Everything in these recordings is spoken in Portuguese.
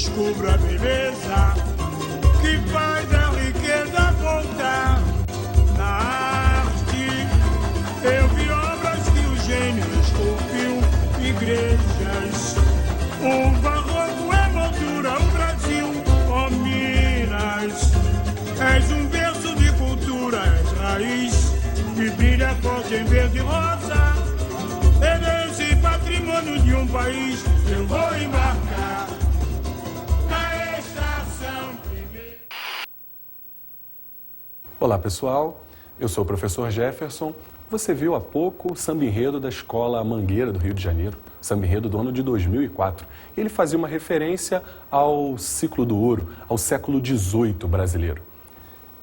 descubro a beleza que faz a riqueza voltar. Na arte eu vi obras que o gênio esculpiu, igrejas. O barroco é moldura, o Brasil, ó Minas. És um berço de cultura, és raiz que brilha forte em verde e rosa. É nesse patrimônio de um país que eu vou embarcar na estação primeira. Olá pessoal, eu sou o professor Jefferson. Você viu há pouco o samba enredo da Escola Mangueira do Rio de Janeiro, samba enredo do ano de 2004. Ele fazia uma referência ao ciclo do ouro, ao século XVIII brasileiro.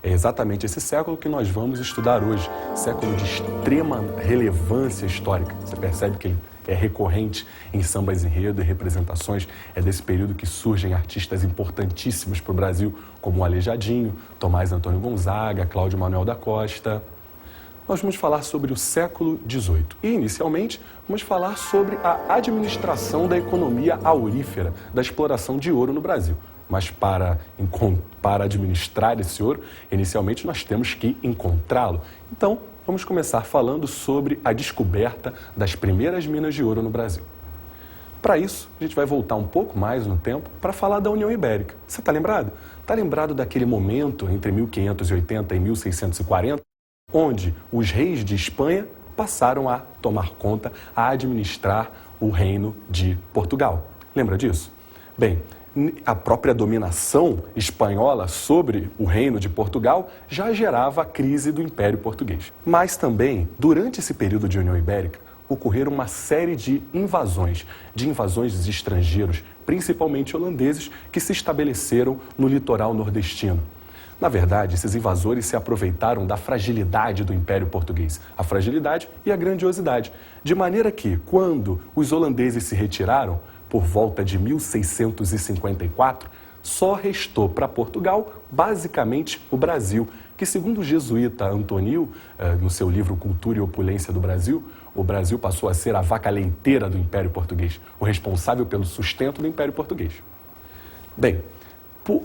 É exatamente esse século que nós vamos estudar hoje, século de extrema relevância histórica. Você percebe que ele é recorrente em sambas enredo e representações. É desse período que surgem artistas importantíssimos para o Brasil, como o Aleijadinho, Tomás Antônio Gonzaga, Cláudio Manuel da Costa. Nós vamos falar sobre o século XVIII e, inicialmente, vamos falar sobre a administração da economia aurífera, da exploração de ouro no Brasil. Mas para administrar esse ouro, inicialmente nós temos que encontrá-lo. Então, vamos começar falando sobre a descoberta das primeiras minas de ouro no Brasil. Para isso, a gente vai voltar um pouco mais no tempo para falar da União Ibérica. Você está lembrado? Está lembrado daquele momento entre 1580 e 1640, onde os reis de Espanha passaram a tomar conta, a administrar o reino de Portugal. Lembra disso? Bem, a própria dominação espanhola sobre o reino de Portugal já gerava a crise do Império Português. Mas também, durante esse período de União Ibérica, ocorreram uma série de invasões de estrangeiros, principalmente holandeses, que se estabeleceram no litoral nordestino. Na verdade, esses invasores se aproveitaram da fragilidade do Império Português, a fragilidade e a grandiosidade, de maneira que, quando os holandeses se retiraram, por volta de 1654, só restou para Portugal, basicamente, o Brasil, que, segundo o jesuíta Antonil, no seu livro Cultura e Opulência do Brasil, o Brasil passou a ser a vaca leiteira do Império Português, o responsável pelo sustento do Império Português. Bem,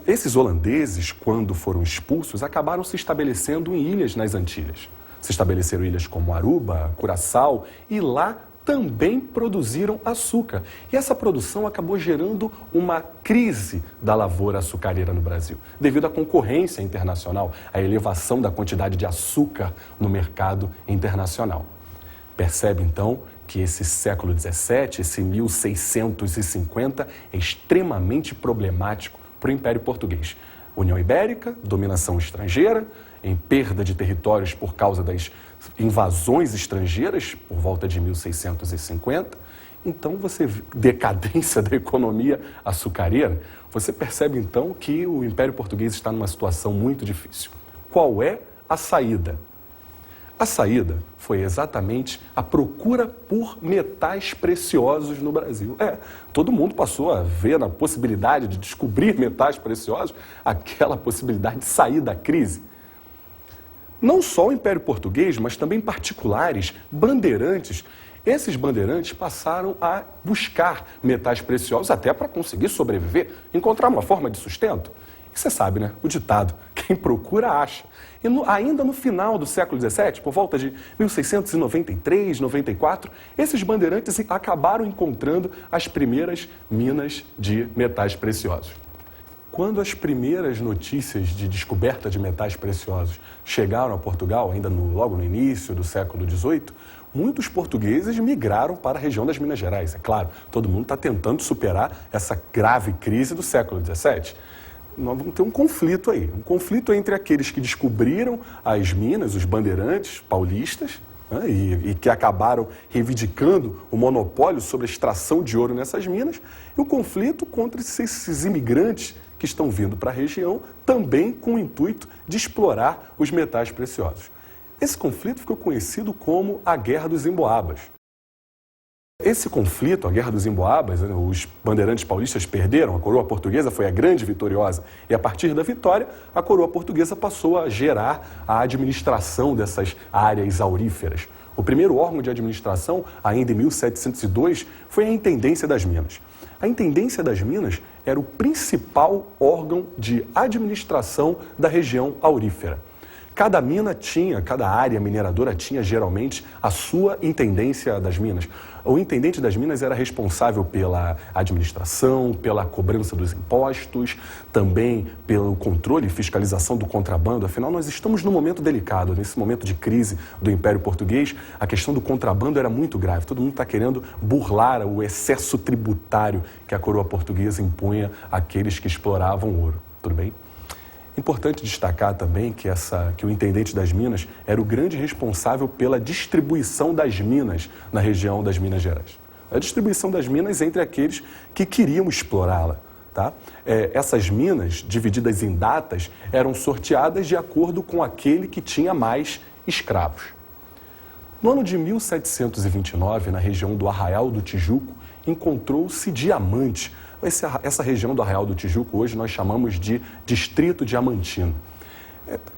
esses holandeses, quando foram expulsos, acabaram se estabelecendo em ilhas nas Antilhas. Se estabeleceram ilhas como Aruba, Curaçao, e lá também produziram açúcar. E essa produção acabou gerando uma crise da lavoura açucareira no Brasil, devido à concorrência internacional, à elevação da quantidade de açúcar no mercado internacional. Percebe, então, que esse século XVII, esse 1650, é extremamente problemático para o Império Português. União Ibérica, dominação estrangeira, em perda de territórios por causa das invasões estrangeiras, por volta de 1650. Então, decadência da economia açucareira, você percebe então que o Império Português está numa situação muito difícil. Qual é a saída? A saída foi exatamente a procura por metais preciosos no Brasil. Todo mundo passou a ver na possibilidade de descobrir metais preciosos, aquela possibilidade de sair da crise. Não só o Império Português, mas também particulares, bandeirantes. Esses bandeirantes passaram a buscar metais preciosos até para conseguir sobreviver, encontrar uma forma de sustento. E você sabe, né? O ditado, quem procura, acha. E ainda no final do século XVII, por volta de 1693, 94, esses bandeirantes acabaram encontrando as primeiras minas de metais preciosos. Quando as primeiras notícias de descoberta de metais preciosos chegaram a Portugal, ainda logo no início do século XVIII, muitos portugueses migraram para a região das Minas Gerais. É claro, todo mundo está tentando superar essa grave crise do século XVII. Nós vamos ter um conflito aí, um conflito entre aqueles que descobriram as minas, os bandeirantes paulistas, né, e que acabaram reivindicando o monopólio sobre a extração de ouro nessas minas, e um conflito contra esses imigrantes que estão vindo para a região, também com o intuito de explorar os metais preciosos. Esse conflito ficou conhecido como a Guerra dos Emboabas. Esse conflito, a Guerra dos Emboabas, os bandeirantes paulistas perderam, a coroa portuguesa foi a grande vitoriosa, e a partir da vitória, a coroa portuguesa passou a gerar a administração dessas áreas auríferas. O primeiro órgão de administração, ainda em 1702, foi a Intendência das Minas. A Intendência das Minas era o principal órgão de administração da região aurífera. Cada mina tinha, cada área mineradora tinha geralmente a sua intendência das minas. O intendente das minas era responsável pela administração, pela cobrança dos impostos, também pelo controle e fiscalização do contrabando. Afinal, nós estamos num momento delicado, nesse momento de crise do Império Português, a questão do contrabando era muito grave. Todo mundo está querendo burlar o excesso tributário que a coroa portuguesa impunha àqueles que exploravam ouro. Tudo bem? Importante destacar também que o intendente das minas era o grande responsável pela distribuição das minas na região das Minas Gerais. A distribuição das minas entre aqueles que queriam explorá-la. Tá? Essas minas, divididas em datas, eram sorteadas de acordo com aquele que tinha mais escravos. No ano de 1729, na região do Arraial do Tijuco, encontrou-se diamante. Essa região do Arraial do Tijuco hoje nós chamamos de Distrito Diamantino.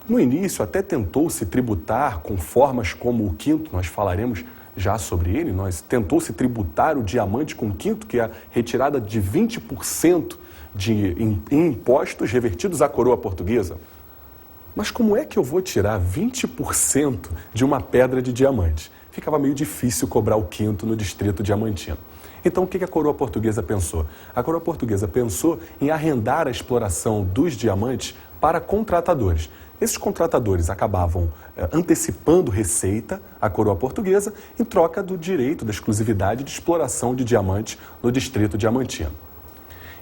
No início até tentou-se tributar com formas como o quinto, nós falaremos já sobre ele, tentou-se tributar o diamante com o quinto, que é a retirada de 20% em impostos revertidos à coroa portuguesa. Mas como é que eu vou tirar 20% de uma pedra de diamante? Ficava meio difícil cobrar o quinto no Distrito Diamantino. Então, o que a coroa portuguesa pensou? A coroa portuguesa pensou em arrendar a exploração dos diamantes para contratadores. Esses contratadores acabavam antecipando receita à coroa portuguesa em troca do direito da exclusividade de exploração de diamantes no Distrito Diamantino.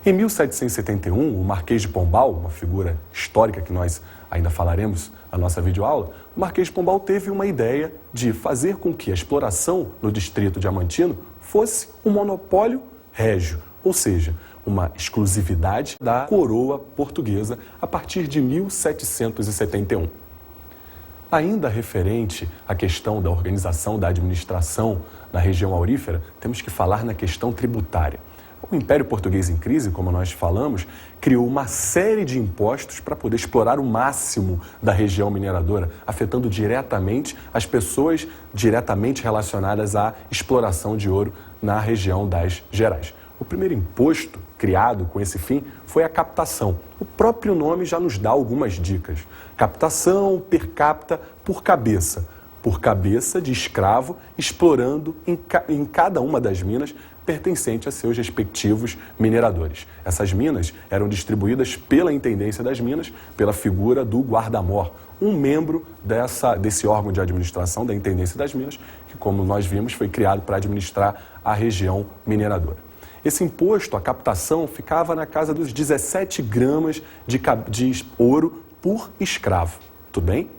Em 1771, o Marquês de Pombal, uma figura histórica que nós ainda falaremos na nossa videoaula, o Marquês de Pombal teve uma ideia de fazer com que a exploração no Distrito Diamantino fosse um monopólio régio, ou seja, uma exclusividade da coroa portuguesa a partir de 1771. Ainda referente à questão da organização da administração na região aurífera, temos que falar na questão tributária. O Império Português em crise, como nós falamos, criou uma série de impostos para poder explorar o máximo da região mineradora, afetando diretamente as pessoas diretamente relacionadas à exploração de ouro na região das Gerais. O primeiro imposto criado com esse fim foi a captação. O próprio nome já nos dá algumas dicas. Captação per capita por cabeça de escravo, explorando em cada uma das minas pertencente a seus respectivos mineradores. Essas minas eram distribuídas pela Intendência das Minas, pela figura do guarda-mor, um membro desse órgão de administração da Intendência das Minas, que, como nós vimos, foi criado para administrar a região mineradora. Esse imposto, a captação, ficava na casa dos 17 gramas de ouro por escravo. Tudo bem?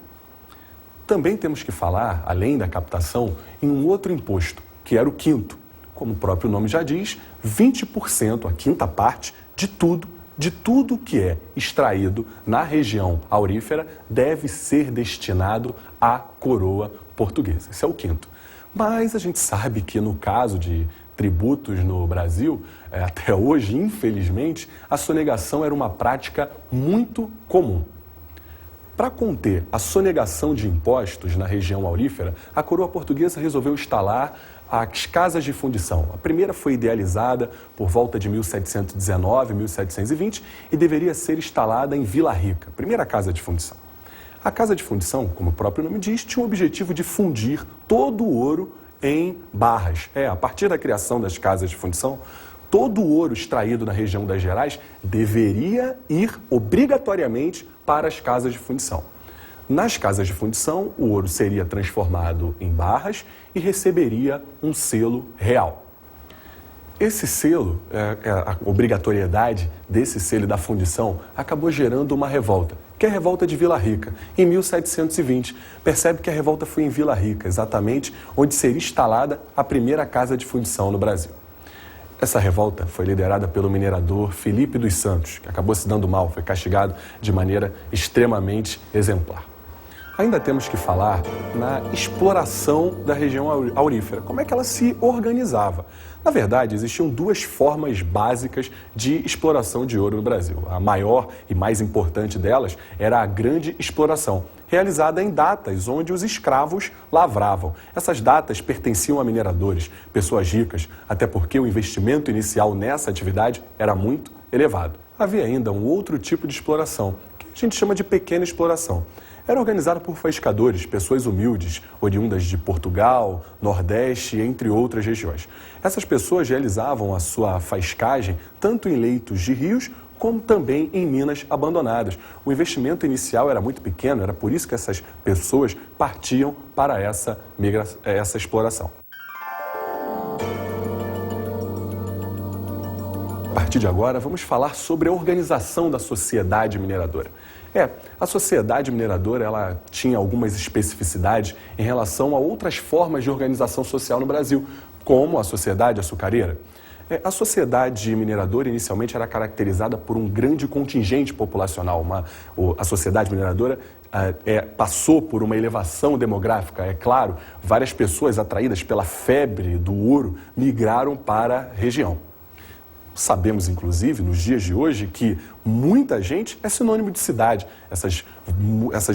Também temos que falar, além da captação, em um outro imposto, que era o quinto. Como o próprio nome já diz, 20%, a quinta parte de tudo que é extraído na região aurífera deve ser destinado à coroa portuguesa. Esse é o quinto. Mas a gente sabe que no caso de tributos no Brasil, até hoje, infelizmente, a sonegação era uma prática muito comum. Para conter a sonegação de impostos na região aurífera, a coroa portuguesa resolveu instalar as casas de fundição. A primeira foi idealizada por volta de 1719, 1720 e deveria ser instalada em Vila Rica, primeira casa de fundição. A casa de fundição, como o próprio nome diz, tinha o objetivo de fundir todo o ouro em barras. A partir da criação das casas de fundição, todo o ouro extraído na região das Gerais deveria ir obrigatoriamente para as casas de fundição. Nas casas de fundição, o ouro seria transformado em barras e receberia um selo real. Esse selo, a obrigatoriedade desse selo da fundição, acabou gerando uma revolta, que é a revolta de Vila Rica, em 1720. Percebe que a revolta foi em Vila Rica, exatamente onde seria instalada a primeira casa de fundição no Brasil. Essa revolta foi liderada pelo minerador Felipe dos Santos, que acabou se dando mal, foi castigado de maneira extremamente exemplar. Ainda temos que falar na exploração da região aurífera, como é que ela se organizava. Na verdade, existiam duas formas básicas de exploração de ouro no Brasil. A maior e mais importante delas era a grande exploração, realizada em datas onde os escravos lavravam. Essas datas pertenciam a mineradores, pessoas ricas, até porque o investimento inicial nessa atividade era muito elevado. Havia ainda um outro tipo de exploração, que a gente chama de pequena exploração. Era organizado por faiscadores, pessoas humildes, oriundas de Portugal, Nordeste, entre outras regiões. Essas pessoas realizavam a sua faiscagem tanto em leitos de rios, como também em minas abandonadas. O investimento inicial era muito pequeno, era por isso que essas pessoas partiam para essa exploração. A partir de agora, vamos falar sobre a organização da sociedade mineradora. A sociedade mineradora ela tinha algumas especificidades em relação a outras formas de organização social no Brasil, como a sociedade açucareira. A sociedade mineradora inicialmente era caracterizada por um grande contingente populacional. A sociedade mineradora passou por uma elevação demográfica, é claro. Várias pessoas atraídas pela febre do ouro migraram para a região. Sabemos, inclusive, nos dias de hoje, que muita gente é sinônimo de cidade. Essas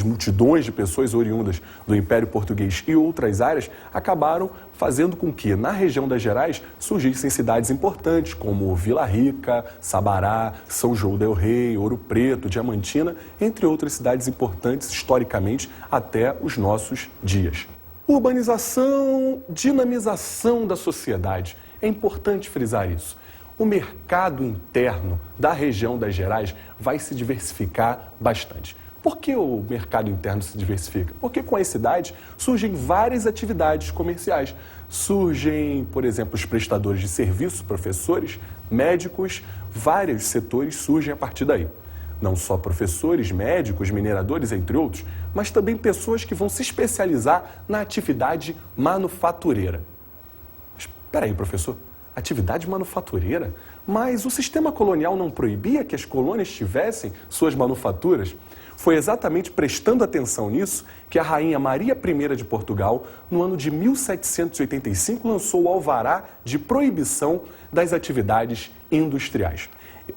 multidões de pessoas oriundas do Império Português e outras áreas acabaram fazendo com que, na região das Gerais, surgissem cidades importantes, como Vila Rica, Sabará, São João del Rei, Ouro Preto, Diamantina, entre outras cidades importantes, historicamente, até os nossos dias. Urbanização, dinamização da sociedade. É importante frisar isso. O mercado interno da região das Gerais vai se diversificar bastante. Por que o mercado interno se diversifica? Porque com as cidades surgem várias atividades comerciais. Surgem, por exemplo, os prestadores de serviços, professores, médicos, vários setores surgem a partir daí. Não só professores, médicos, mineradores, entre outros, mas também pessoas que vão se especializar na atividade manufatureira. Mas, peraí, professor. Atividade manufatureira? Mas o sistema colonial não proibia que as colônias tivessem suas manufaturas? Foi exatamente prestando atenção nisso que a rainha Maria I de Portugal, no ano de 1785, lançou o alvará de proibição das atividades industriais.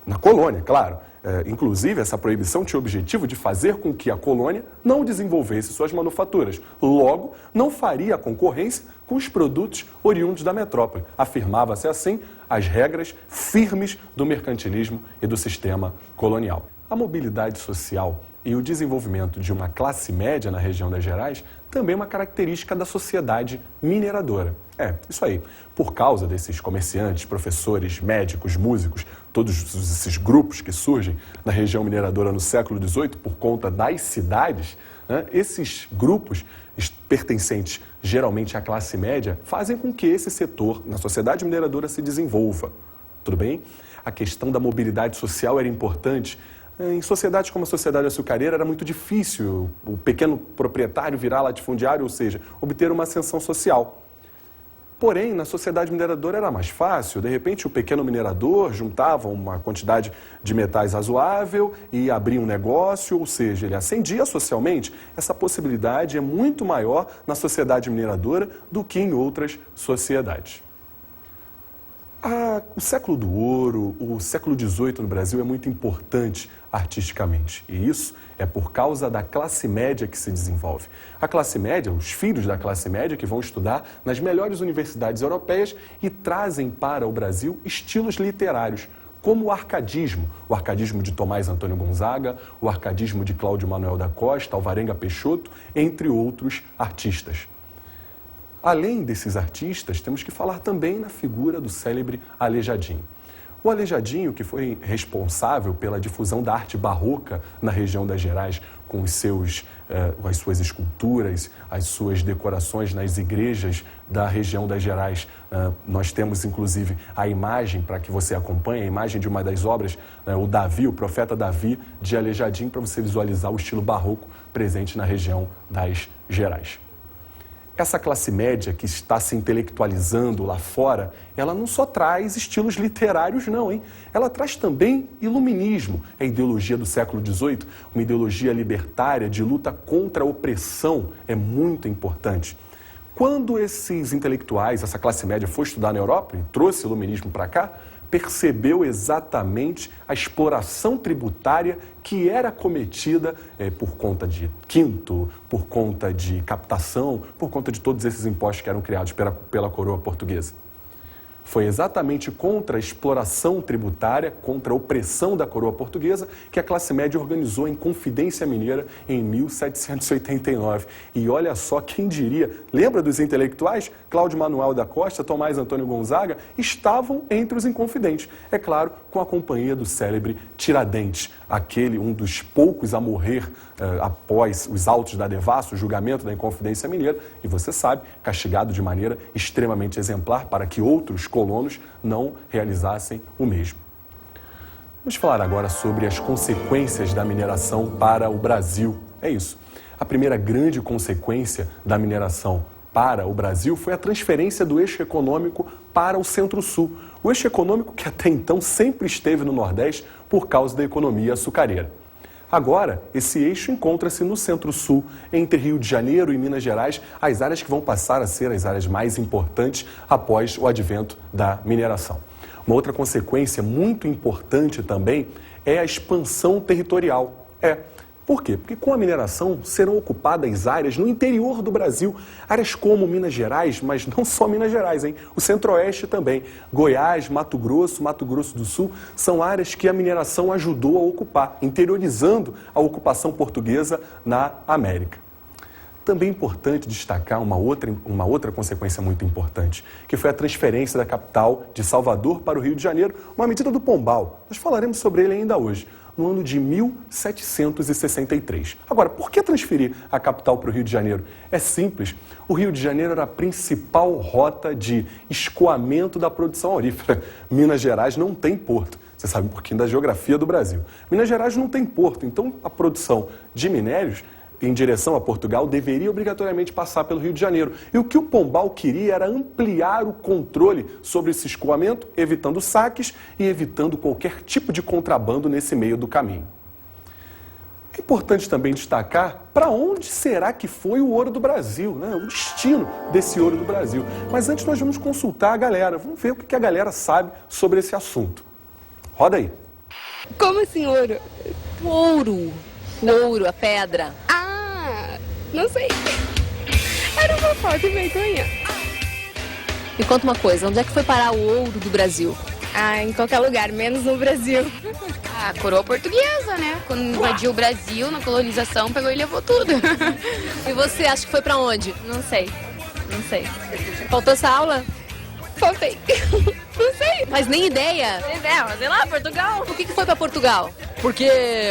Na colônia, claro. Inclusive, essa proibição tinha o objetivo de fazer com que a colônia não desenvolvesse suas manufaturas. Logo, não faria concorrência com os produtos oriundos da metrópole. Afirmava-se assim as regras firmes do mercantilismo e do sistema colonial. A mobilidade social e o desenvolvimento de uma classe média na região das Gerais também é uma característica da sociedade mineradora. Isso aí. Por causa desses comerciantes, professores, médicos, músicos, todos esses grupos que surgem na região mineradora no século XVIII por conta das cidades, esses grupos pertencentes geralmente à classe média fazem com que esse setor na sociedade mineradora se desenvolva. Tudo bem? A questão da mobilidade social era importante. Em sociedades como a sociedade açucareira era muito difícil o pequeno proprietário virar latifundiário, ou seja, obter uma ascensão social. Porém, na sociedade mineradora era mais fácil. De repente, o pequeno minerador juntava uma quantidade de metais razoável e abria um negócio, ou seja, ele ascendia socialmente. Essa possibilidade é muito maior na sociedade mineradora do que em outras sociedades. O século do ouro, o século XVIII no Brasil é muito importante artisticamente. E isso é por causa da classe média que se desenvolve. A classe média, os filhos da classe média que vão estudar nas melhores universidades europeias e trazem para o Brasil estilos literários, como o arcadismo de Tomás Antônio Gonzaga, o arcadismo de Cláudio Manuel da Costa, Alvarenga Peixoto, entre outros artistas. Além desses artistas, temos que falar também na figura do célebre Aleijadinho. O Aleijadinho, que foi responsável pela difusão da arte barroca na região das Gerais, com as suas esculturas, as suas decorações nas igrejas da região das Gerais. Nós temos, inclusive, a imagem, para que você acompanhe, a imagem de uma das obras, o Davi, o profeta Davi, de Aleijadinho, para você visualizar o estilo barroco presente na região das Gerais. essa classe média que está se intelectualizando lá fora, ela não só traz estilos literários não, hein? Ela traz também iluminismo, a ideologia do século XVIII, uma ideologia libertária de luta contra a opressão, é muito importante. Quando esses intelectuais, essa classe média foi estudar na Europa e trouxe o iluminismo para cá, percebeu exatamente a exploração tributária que era cometida por conta de quinto, por conta de captação, por conta de todos esses impostos que eram criados pela coroa portuguesa. Foi exatamente contra a exploração tributária, contra a opressão da coroa portuguesa, que a classe média organizou em Confidência Mineira em 1789. E olha só, quem diria, lembra dos intelectuais? Cláudio Manuel da Costa, Tomás Antônio Gonzaga, estavam entre os inconfidentes. É claro, com a companhia do célebre Tiradentes, um dos poucos a morrer após os autos da devassa, o julgamento da Inconfidência Mineira, e você sabe, castigado de maneira extremamente exemplar para que outros colonos não realizassem o mesmo. Vamos falar agora sobre as consequências da mineração para o Brasil. É isso. A primeira grande consequência da mineração para o Brasil foi a transferência do eixo econômico para o Centro-Sul. O eixo econômico que até então sempre esteve no Nordeste por causa da economia açucareira. Agora, esse eixo encontra-se no Centro-Sul, entre Rio de Janeiro e Minas Gerais, as áreas que vão passar a ser as áreas mais importantes após o advento da mineração. Uma outra consequência muito importante também é a expansão territorial. Por quê? Porque com a mineração serão ocupadas áreas no interior do Brasil, áreas como Minas Gerais, mas não só Minas Gerais, hein? O Centro-Oeste também. Goiás, Mato Grosso do Sul, são áreas que a mineração ajudou a ocupar, interiorizando a ocupação portuguesa na América. Também é importante destacar uma outra consequência muito importante, que foi a transferência da capital de Salvador para o Rio de Janeiro, uma medida do Pombal. Nós falaremos sobre ele ainda hoje, no ano de 1763. Agora, por que transferir a capital para o Rio de Janeiro? É simples. O Rio de Janeiro era a principal rota de escoamento da produção aurífera. Minas Gerais não tem porto. Você sabe um pouquinho da geografia do Brasil. Minas Gerais não tem porto, então a produção de minérios em direção a Portugal deveria obrigatoriamente passar pelo Rio de Janeiro. E o que o Pombal queria era ampliar o controle sobre esse escoamento, evitando saques e evitando qualquer tipo de contrabando nesse meio do caminho. É importante também destacar para onde será que foi o ouro do Brasil, né? O destino desse ouro do Brasil. Mas antes nós vamos consultar a galera, vamos ver o que a galera sabe sobre esse assunto. Roda aí. Como assim ouro? O ouro. O ouro, a pedra. Não sei. Era uma falta de vergonha. Me conta uma coisa, onde é que foi parar o ouro do Brasil? Em qualquer lugar, menos no Brasil. A coroa portuguesa, né? Quando invadiu o Brasil na colonização, pegou e levou tudo. E você acha que foi pra onde? Não sei. Faltou essa aula? Faltei. Não sei. Mas nem ideia? Sei lá, Portugal. Por que foi pra Portugal? Porque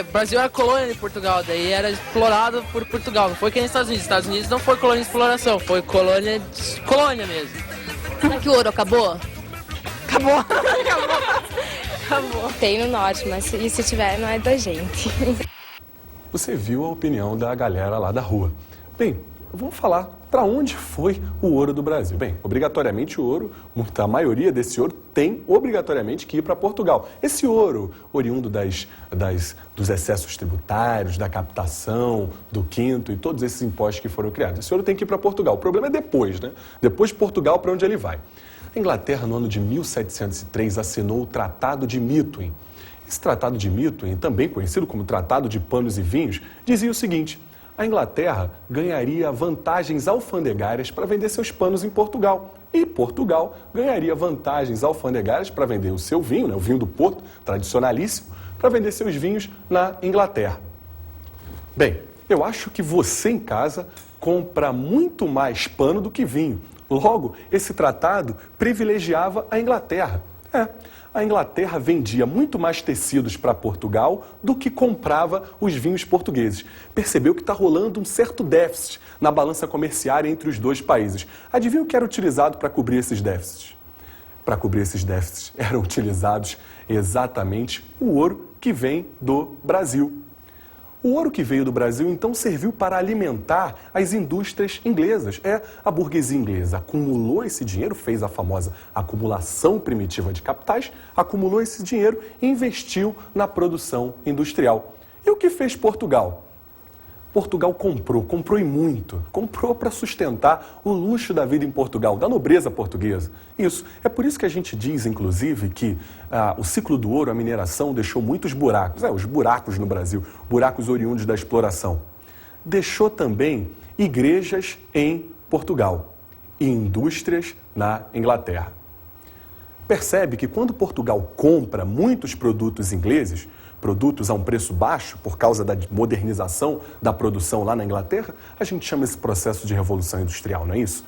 o Brasil era colônia de Portugal, daí era explorado por Portugal. Não foi que nem Estados Unidos. Estados Unidos não foi colônia de exploração, foi colônia mesmo. Será que o ouro acabou? Acabou. Tem no norte, mas se tiver, não é da gente. Você viu a opinião da galera lá da rua. Bem, vamos falar para onde foi o ouro do Brasil. Bem, obrigatoriamente o ouro, a maioria desse ouro tem obrigatoriamente que ir para Portugal. Esse ouro, oriundo dos excessos tributários, da captação, do quinto e todos esses impostos que foram criados. Esse ouro tem que ir para Portugal. O problema é depois, né? Depois de Portugal, para onde ele vai? A Inglaterra, no ano de 1703, assinou o Tratado de Methuen. Esse Tratado de Methuen, também conhecido como Tratado de Panos e Vinhos, dizia o seguinte: a Inglaterra ganharia vantagens alfandegárias para vender seus panos em Portugal. E Portugal ganharia vantagens alfandegárias para vender o seu vinho, né, o vinho do Porto, tradicionalíssimo, para vender seus vinhos na Inglaterra. Bem, eu acho que você em casa compra muito mais pano do que vinho. Logo, esse tratado privilegiava a Inglaterra. A Inglaterra vendia muito mais tecidos para Portugal do que comprava os vinhos portugueses. Percebeu que está rolando um certo déficit na balança comercial entre os dois países. Adivinha o que era utilizado para cobrir esses déficits? Para cobrir esses déficits eram utilizados exatamente o ouro que vem do Brasil. O ouro que veio do Brasil, então, serviu para alimentar as indústrias inglesas. A burguesia inglesa acumulou esse dinheiro, fez a famosa acumulação primitiva de capitais, acumulou esse dinheiro e investiu na produção industrial. E o que fez Portugal? Portugal comprou e muito. Comprou para sustentar o luxo da vida em Portugal, da nobreza portuguesa. Isso. É por isso que a gente diz, inclusive, que o ciclo do ouro, a mineração, deixou muitos buracos. Os buracos no Brasil, buracos oriundos da exploração. Deixou também igrejas em Portugal e indústrias na Inglaterra. Percebe que quando Portugal compra muitos produtos ingleses, produtos a um preço baixo por causa da modernização da produção lá na Inglaterra, a gente chama esse processo de revolução industrial, não é isso?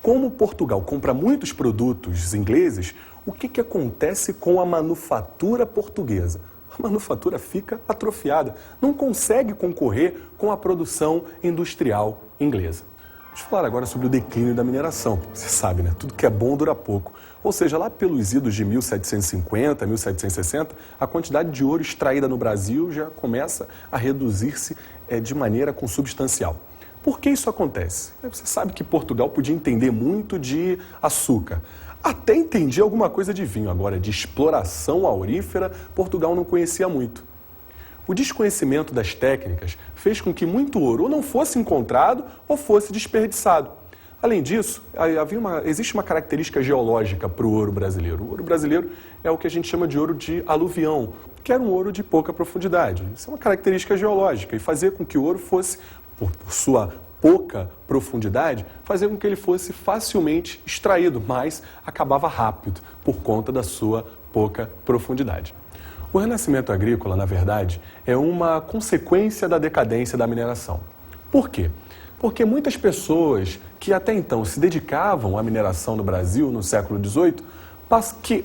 Como Portugal compra muitos produtos ingleses, o que acontece com a manufatura portuguesa? A manufatura fica atrofiada, não consegue concorrer com a produção industrial inglesa. Deixa eu falar agora sobre o declínio da mineração. Você sabe, né? Tudo que é bom dura pouco. Ou seja, lá pelos idos de 1750, 1760, a quantidade de ouro extraída no Brasil já começa a reduzir-se de maneira consubstancial. Por que isso acontece? Você sabe que Portugal podia entender muito de açúcar. Até entendia alguma coisa de vinho. Agora, de exploração aurífera, Portugal não conhecia muito. O desconhecimento das técnicas fez com que muito ouro ou não fosse encontrado ou fosse desperdiçado. Além disso, existe uma característica geológica para o ouro brasileiro. O ouro brasileiro é o que a gente chama de ouro de aluvião, que era um ouro de pouca profundidade. Isso é uma característica geológica e fazia com que o ouro fosse, por sua pouca profundidade, fazer com que ele fosse facilmente extraído, mas acabava rápido por conta da sua pouca profundidade. O renascimento agrícola, na verdade, é uma consequência da decadência da mineração. Por quê? Porque muitas pessoas que até então se dedicavam à mineração no Brasil, no século XVIII,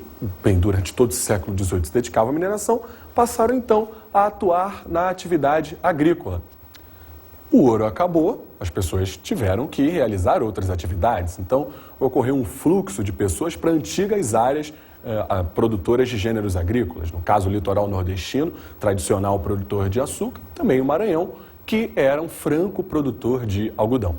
durante todo o século XVIII se dedicavam à mineração, passaram então a atuar na atividade agrícola. O ouro acabou, as pessoas tiveram que realizar outras atividades. Então, ocorreu um fluxo de pessoas para antigas áreas produtoras de gêneros agrícolas. No caso, o litoral nordestino, tradicional produtor de açúcar, também o Maranhão, que era um franco produtor de algodão.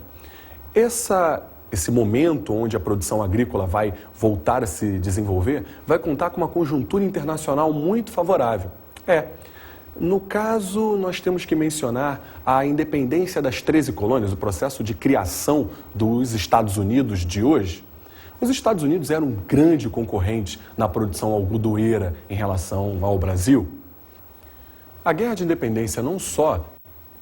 Esse momento onde a produção agrícola vai voltar a se desenvolver, vai contar com uma conjuntura internacional muito favorável. No caso, nós temos que mencionar a independência das 13 colônias, o processo de criação dos Estados Unidos de hoje. Os Estados Unidos eram um grande concorrente na produção algodoeira em relação ao Brasil. A Guerra de Independência não só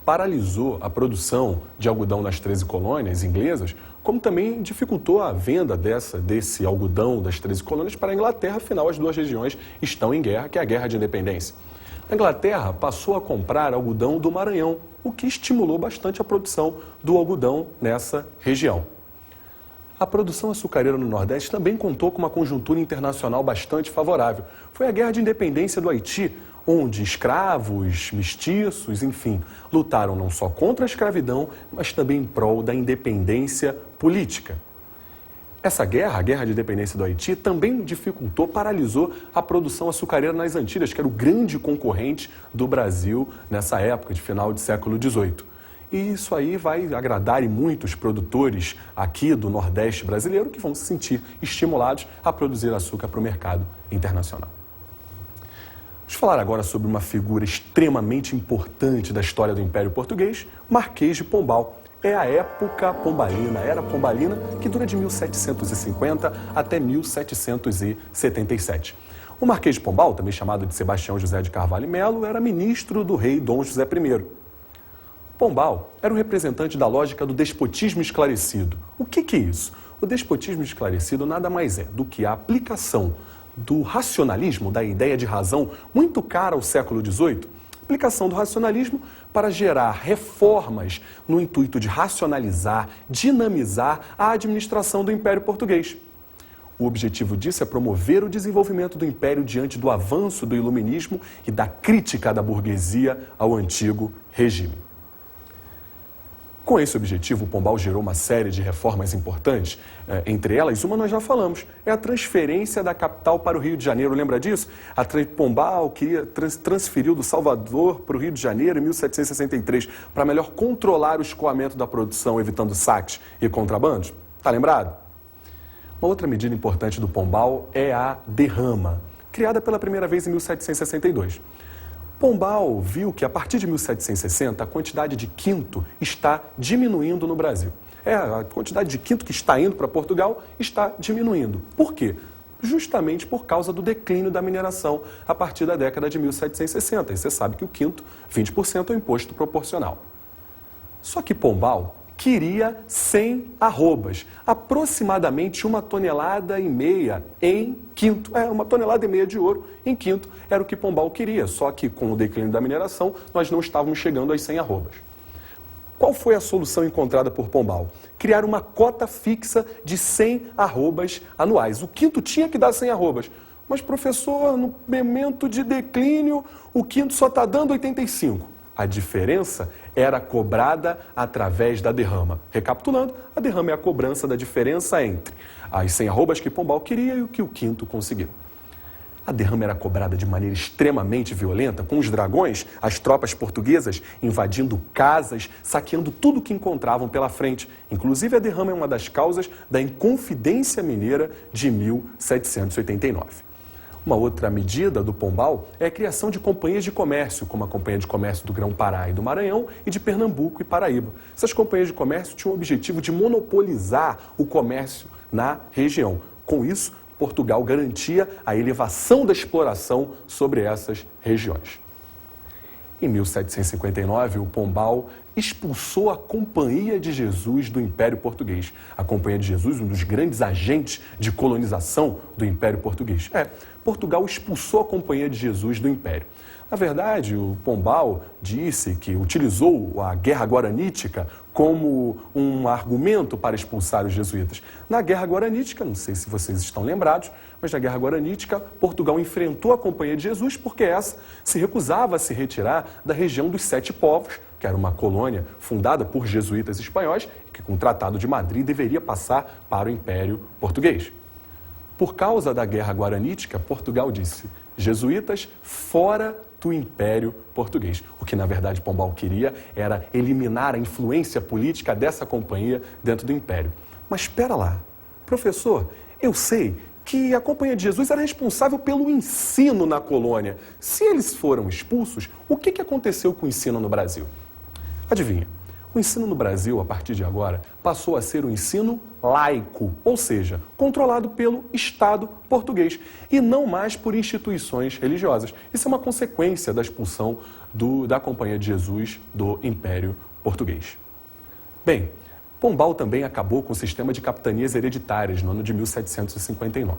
paralisou a produção de algodão nas 13 colônias inglesas, como também dificultou a venda desse algodão das 13 colônias para a Inglaterra, afinal as duas regiões estão em guerra, que é a Guerra de Independência. A Inglaterra passou a comprar algodão do Maranhão, o que estimulou bastante a produção do algodão nessa região. A produção açucareira no Nordeste também contou com uma conjuntura internacional bastante favorável. Foi a Guerra de Independência do Haiti, onde escravos, mestiços, enfim, lutaram não só contra a escravidão, mas também em prol da independência política. Essa guerra, a Guerra de Independência do Haiti, também dificultou, paralisou a produção açucareira nas Antilhas, que era o grande concorrente do Brasil nessa época, de final de século XVIII. E isso aí vai agradar muitos produtores aqui do Nordeste brasileiro que vão se sentir estimulados a produzir açúcar para o mercado internacional. Vamos falar agora sobre uma figura extremamente importante da história do Império Português, Marquês de Pombal. É a época pombalina, a era pombalina, que dura de 1750 até 1777. O Marquês de Pombal, também chamado de Sebastião José de Carvalho e Melo, era ministro do rei Dom José I. Pombal era o representante da lógica do despotismo esclarecido. O que é isso? O despotismo esclarecido nada mais é do que a aplicação do racionalismo, da ideia de razão, muito cara ao século XVIII, aplicação do racionalismo para gerar reformas no intuito de racionalizar, dinamizar a administração do Império Português. O objetivo disso é promover o desenvolvimento do Império diante do avanço do iluminismo e da crítica da burguesia ao antigo regime. Com esse objetivo, o Pombal gerou uma série de reformas importantes. Entre elas, uma nós já falamos, é a transferência da capital para o Rio de Janeiro. Lembra disso? Pombal queria transferiu do Salvador para o Rio de Janeiro em 1763 para melhor controlar o escoamento da produção, evitando saques e contrabandos. Tá lembrado? Uma outra medida importante do Pombal é a derrama, criada pela primeira vez em 1762. Pombal viu que, a partir de 1760, a quantidade de quinto está diminuindo no Brasil. A quantidade de quinto que está indo para Portugal está diminuindo. Por quê? Justamente por causa do declínio da mineração a partir da década de 1760. E você sabe que o quinto, 20% é o imposto proporcional. Só que Pombal queria 100 arrobas, aproximadamente 1,5 tonelada em quinto. 1,5 tonelada de ouro em quinto era o que Pombal queria, só que com o declínio da mineração nós não estávamos chegando às 100 arrobas. Qual foi a solução encontrada por Pombal? Criar uma cota fixa de 100 arrobas anuais. O quinto tinha que dar 100 arrobas. Mas, professor, no momento de declínio, o quinto só está dando 85. A diferença era cobrada através da derrama. Recapitulando, a derrama é a cobrança da diferença entre as 100 arrobas que Pombal queria e o que o quinto conseguiu. A derrama era cobrada de maneira extremamente violenta, com os dragões, as tropas portuguesas, invadindo casas, saqueando tudo que encontravam pela frente. Inclusive, a derrama é uma das causas da Inconfidência Mineira de 1789. Uma outra medida do Pombal é a criação de companhias de comércio, como a Companhia de Comércio do Grão-Pará e do Maranhão e de Pernambuco e Paraíba. Essas companhias de comércio tinham o objetivo de monopolizar o comércio na região. Com isso, Portugal garantia a elevação da exploração sobre essas regiões. Em 1759, o Pombal expulsou a Companhia de Jesus do Império Português. A Companhia de Jesus, um dos grandes agentes de colonização do Império Português. Portugal expulsou a Companhia de Jesus do Império. Na verdade, o Pombal disse que utilizou a Guerra Guaranítica como um argumento para expulsar os jesuítas. Na Guerra Guaranítica, não sei se vocês estão lembrados, mas na Guerra Guaranítica, Portugal enfrentou a Companhia de Jesus porque essa se recusava a se retirar da região dos Sete Povos, que era uma colônia fundada por jesuítas espanhóis e que, com o Tratado de Madrid, deveria passar para o Império Português. Por causa da Guerra Guaranítica, Portugal disse: jesuítas fora do Império Português. O que, na verdade, Pombal queria era eliminar a influência política dessa companhia dentro do Império. Mas espera lá, professor, eu sei que a Companhia de Jesus era responsável pelo ensino na colônia. Se eles foram expulsos, o que aconteceu com o ensino no Brasil? Adivinha? O ensino no Brasil, a partir de agora, passou a ser um ensino laico, ou seja, controlado pelo Estado português e não mais por instituições religiosas. Isso é uma consequência da expulsão da Companhia de Jesus do Império Português. Bem, Pombal também acabou com o sistema de capitanias hereditárias no ano de 1759.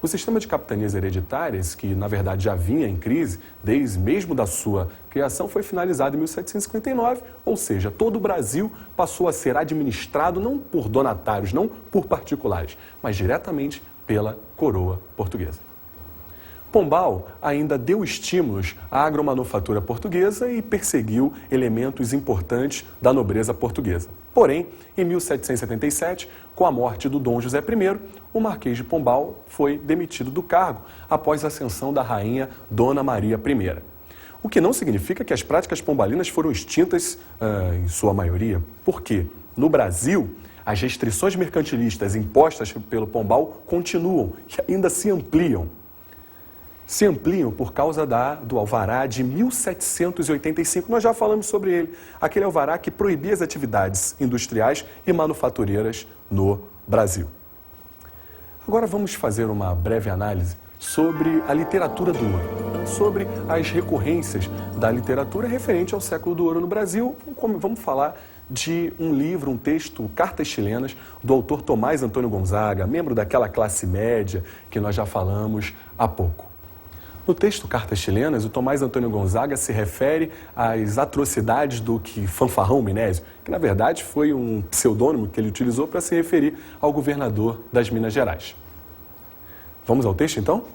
O sistema de capitanias hereditárias, que na verdade já vinha em crise desde mesmo da sua criação, foi finalizado em 1759, ou seja, todo o Brasil passou a ser administrado não por donatários, não por particulares, mas diretamente pela coroa portuguesa. Pombal ainda deu estímulos à agromanufatura portuguesa e perseguiu elementos importantes da nobreza portuguesa. Porém, em 1777, com a morte do Dom José I, o Marquês de Pombal foi demitido do cargo após a ascensão da rainha Dona Maria I. O que não significa que as práticas pombalinas foram extintas em sua maioria. Por quê? No Brasil, as restrições mercantilistas impostas pelo Pombal continuam e ainda se ampliam. Se ampliam por causa do alvará de 1785. Nós já falamos sobre ele. Aquele alvará que proibia as atividades industriais e manufatureiras no Brasil. Agora vamos fazer uma breve análise sobre a literatura do ouro, sobre as recorrências da literatura referente ao século do ouro no Brasil. Vamos falar de um livro, um texto, Cartas Chilenas, do autor Tomás Antônio Gonzaga, membro daquela classe média que nós já falamos há pouco. No texto Cartas Chilenas, o Tomás Antônio Gonzaga se refere às atrocidades do Fanfarrão Minésio, que na verdade foi um pseudônimo que ele utilizou para se referir ao governador das Minas Gerais. Vamos ao texto então?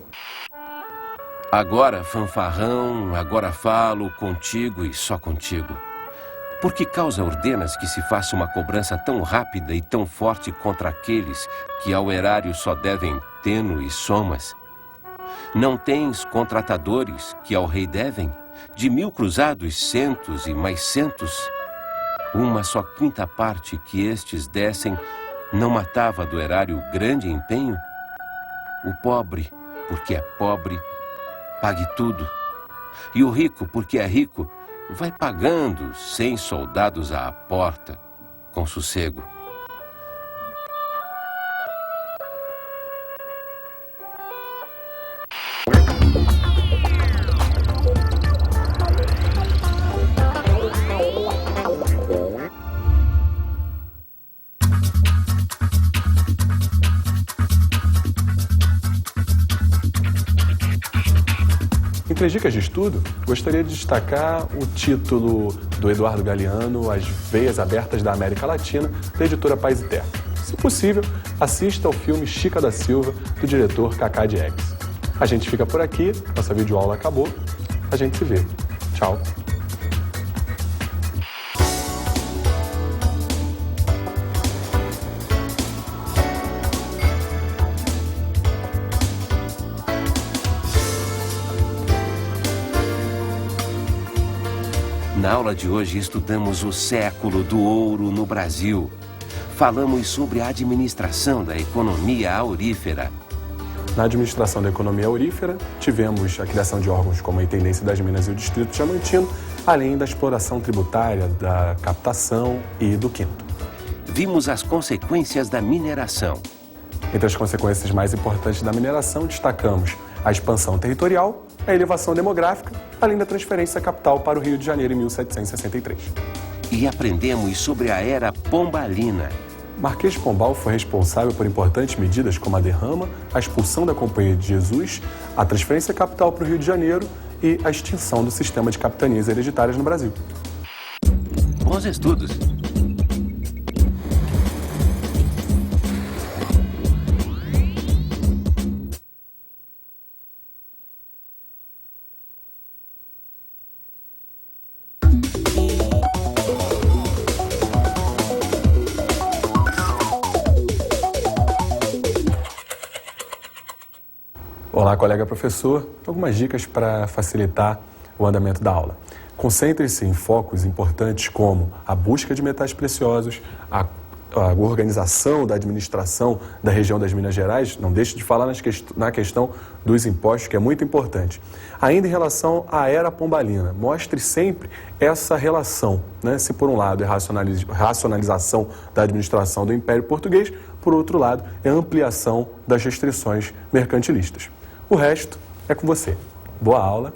Agora, fanfarrão, agora falo contigo e só contigo. Por que causa ordenas que se faça uma cobrança tão rápida e tão forte contra aqueles que ao erário só devem tênues somas? Não tens contratadores que ao rei devem? De 1000 cruzados, centos e mais centos? Uma só quinta parte que estes dessem não matava do erário grande empenho? O pobre, porque é pobre, pague tudo. E o rico, porque é rico, vai pagando 100 soldados à porta, com sossego. Entre as dicas de estudo, gostaria de destacar o título do Eduardo Galeano, As Veias Abertas da América Latina, da editora Paz e Terra. Se possível, assista ao filme Chica da Silva, do diretor Cacá Diegues. A gente fica por aqui, nossa videoaula acabou, a gente se vê. Tchau! Na aula de hoje estudamos o século do ouro no Brasil. Falamos sobre a administração da economia aurífera. Na administração da economia aurífera, tivemos a criação de órgãos como a Intendência das Minas e o Distrito Diamantino, além da exploração tributária, da captação e do quinto. Vimos as consequências da mineração. Entre as consequências mais importantes da mineração, destacamos a expansão territorial, a elevação demográfica, além da transferência capital para o Rio de Janeiro em 1763. E aprendemos sobre a Era Pombalina. Marquês de Pombal foi responsável por importantes medidas como a derrama, a expulsão da Companhia de Jesus, a transferência capital para o Rio de Janeiro e a extinção do sistema de capitanias hereditárias no Brasil. Bons estudos! Olá, colega professor. Algumas dicas para facilitar o andamento da aula. Concentre-se em focos importantes como a busca de metais preciosos, a organização da administração da região das Minas Gerais. Não deixe de falar na questão dos impostos, que é muito importante. Ainda em relação à Era Pombalina, mostre sempre essa relação, né? Se por um lado é racionalização da administração do Império Português, por outro lado é ampliação das restrições mercantilistas. O resto é com você. Boa aula